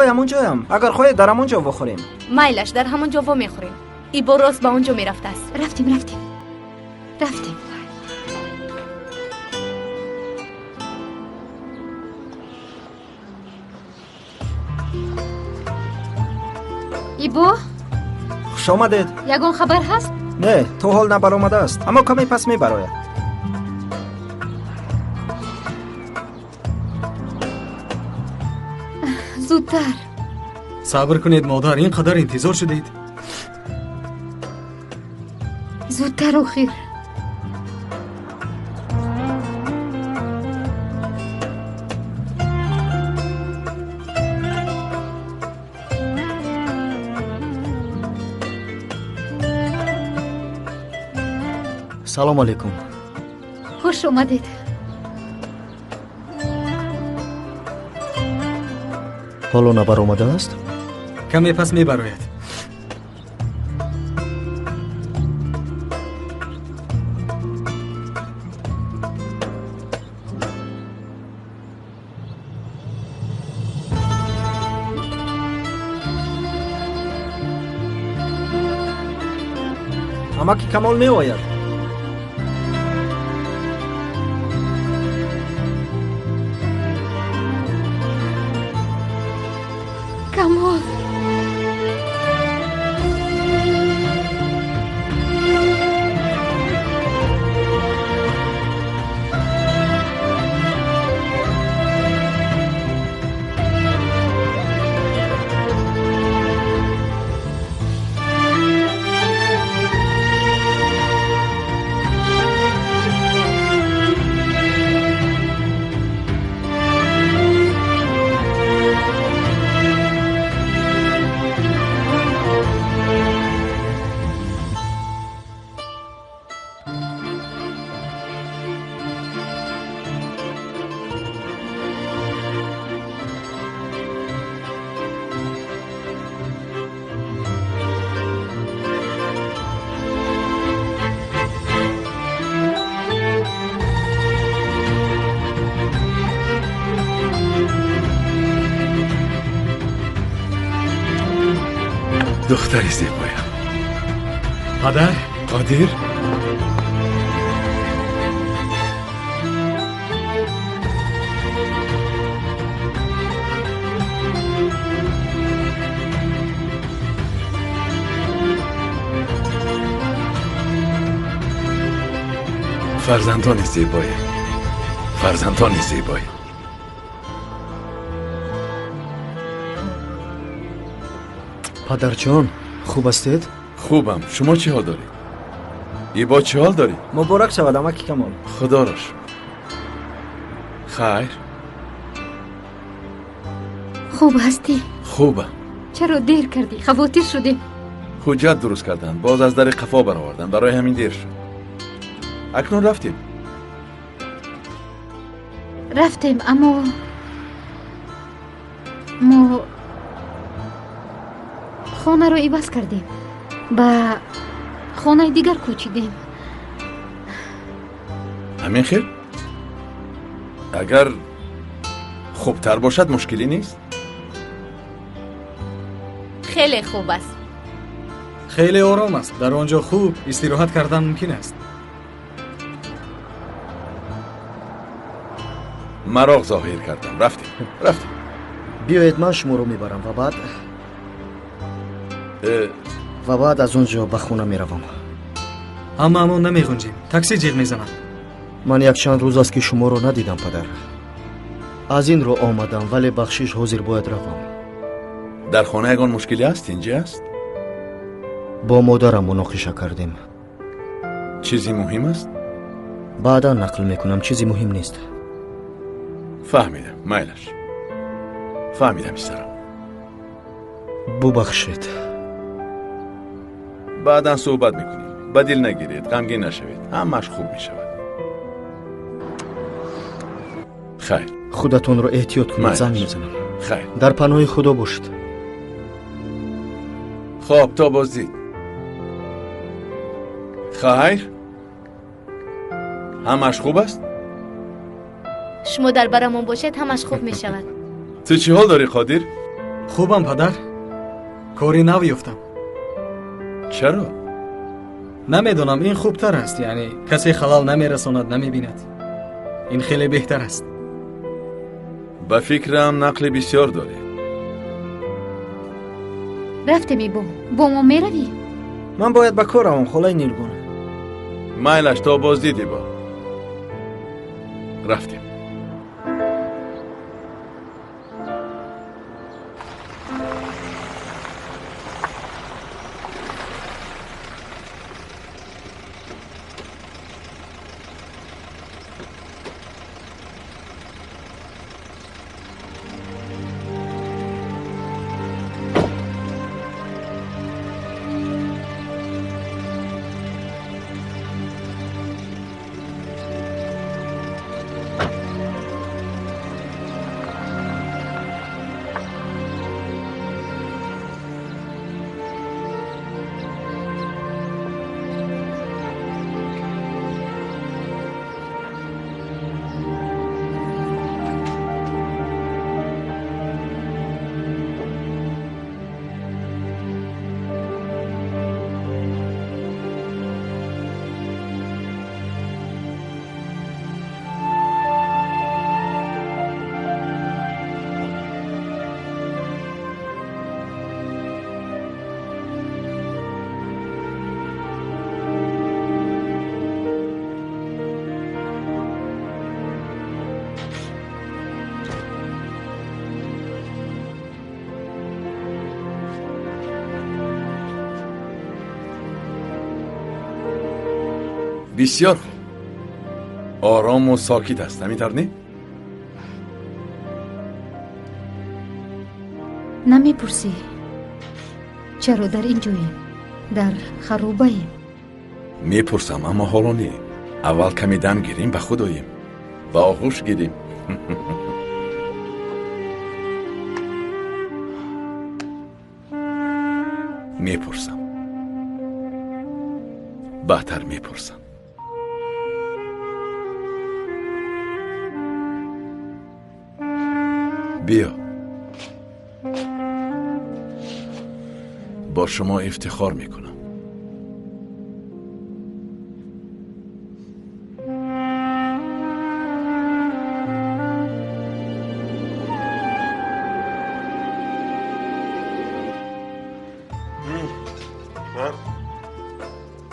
همون جایم. اگر خواهید در همون جا بخوریم. مایلش در همون جا میخوریم. ای با راست به اونجا میرفته است. رفتیم. ایبو خوش آمدید. یگون خبر هست؟ نه تو حال نبر آمده است اما کمی پس می براید. زودتر. صبر کنید مادر، اینقدر انتظار شدید؟ زودتر و خیر. سلام علیکم. خوش اومدید. حالا نبر آمده است؟ کمی پس میبراید. اما که کمال می آید. کمال دختری زیبایم. پدر؟ قادر؟ فرزندان زیبایم. فرزندان زیبایم. پدر جان خوب هستید؟ خوبم. شما چه حال دارید؟ ایبا چه حال داری؟ مبارک شود اما که کمال. خدا را شکر. خیر؟ خوب هستی؟ خوبم. چرا دیر کردی؟ خواطر شدیم. حجت درست کردن، باز از در قفا برآوردن، برای همین دیر شد. اکنون رفتیم اما ما خانه رو عوض کردیم، با خانه دیگر کوچیدیم. همین خیر؟ اگر خوبتر باشد مشکلی نیست؟ خیلی خوب است. خیلی آرام است. در آنجا خوب استراحت کردن ممکن است. مراغ ظاهر کردم. رفتیم. بیایید من شما رو میبرم و بعد از اونجا به خونه میروم. اما نمیگنجیم. تاکسی جیغ میزنم. من یک چند روز است که شما رو ندیدم پدر. از این رو آمدم ولی بخشش حاضر باید روم. در خانه یگان مشکلی است؟ اینجا است؟ با مادرم مناقشه کردیم. چیزی مهم است؟ بعدا نقل میکنم. چیزی مهم نیست. فهمیدم. مایلش فهمیدم ایسترم. ببخشید. بعدا صحبت میکنیم. بدل نگیرید، غمگین نشوید. همش خوب میشود. خیر. خودتون رو احتیاط کنید. زنگ میزنم. خیر. در پناه خدا باشید. خواب تا بازدید. خیر. همش خوب است؟ شما در برامون باشید همش خوب می شود. تو چی حال داری قادر؟ хубам падар. кори нав ёфтам. چرا؟ намедонам ин хубтар аст, яъне касе халал намерасонад, намебинад. ин хеле беҳтар аст. به فکرم نقل بسیار داری. рафтем бо мо меравӣ? من باید به کار روم خالای نیلگون. مایلش تا بازدیدی با. رفتیم. بسیار خوب. آرام و ساکت است. همینطور نه؟ намепурсӣ чаро дар ин ҷоем, дар харобаем? میپرسم اما حالا نه. اول کمی دم گیریم به خود آییم. به آغوش گیریم. میپرسم. بهتر میپرسم. بیا. با شما افتخار میکنم.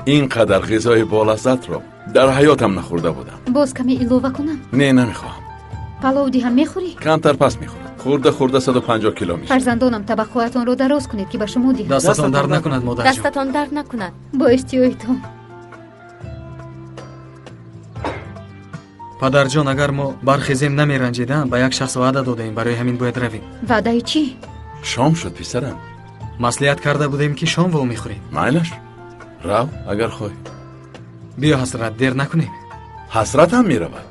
اینقدر غذای بالذت را در حیاتم نخورده بودم. боз каме илова кунам? نه نمیخواهم. палов диҳам мехӯрӣ? کمتر پس میخورم. خورده 150 کیلو میشه. фарзандонам табаққоатонро дароз кунед ки ба шумо диҳам. дастатон дард накунад модарҷон. дастатон дард накунад. бо эҳтиётон. падарҷон, агар мо бархезем намеранҷидам, ба як шахс ваъда додаем, барои ҳамин бояд равем. ваъдаи чӣ? شام شد پسرم. маслиҳат карда будем ки шом во мехӯрем. مایلش رو اگر خواهی. биё ҳасрат, дер накунем. حسرت هم میرود.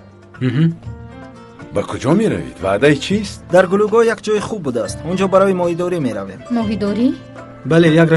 به کجا میروید؟ وعده چیست؟ در گلوگاه یک جای خوب بوده است. اونجا برای ماهیداری میرویم. моҳидорӣ؟ бале, як